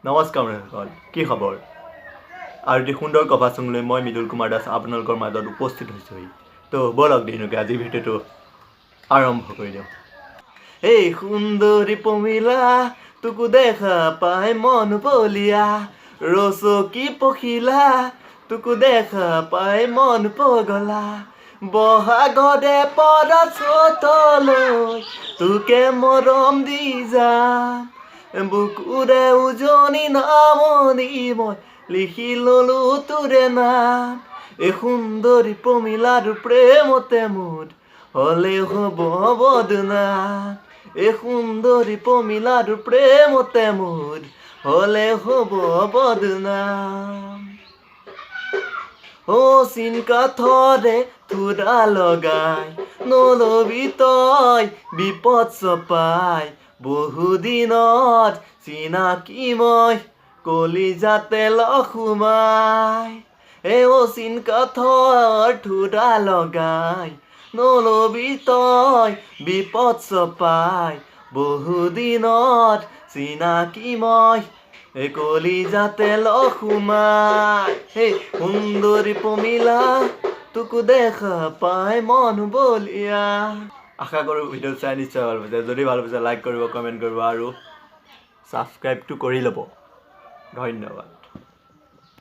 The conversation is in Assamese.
নমস্কাৰ সকল, কি খবৰ? আৰু এটি সুন্দৰ কভাচং লৈ মই মৃদুল কুমাৰ দাস আপোনালোকৰ মাজত উপস্থিত হৈছোহি। তো বলক দিনুকে আজি ভিডিঅ'টো আৰম্ভ কৰি দিওঁ। এই সুন্দৰী পমিলা তোকো দেখা পাই মন বলিয়া, ৰচকী পখিলা তোকো দেখা পাই মন পগলা, বহাগতে পৰা চতলৈ তোকে মৰম দি যাম, বুকুৰে উজনি নামনি মই লিখি ললো তোৰে নাম। এই সুন্দৰী পমিলাৰ প্ৰেমতে মোৰ হলে হ'ব বদনাম, এই সুন্দৰী পমিলাৰ প্ৰেমতে মোৰ হলে হ'ব বদনাম। চিন কাঠৰে থোৰা লগাই নলবি তই বিপদ চপাই, বহুদিনত চিনাকি মই কলিজাতে লসুমাই। চিন কাঠৰ থোৰা লগাই নলবি তই বিপদ চপাই, বহুদিনত চিনাকি মই কলিজাতে লসুমাই। সুন্দৰী পমিলা তোকো দেখা পাই মন বলিয়া। আশা কৰোঁ ভিডিঅ' চাই নিশ্চয় ভাল পাইছে। যদি ভাল পাইছে লাইক কৰিব, কমেণ্ট কৰিব আৰু ছাবস্ক্ৰাইবটো কৰি ল'ব। ধন্যবাদ।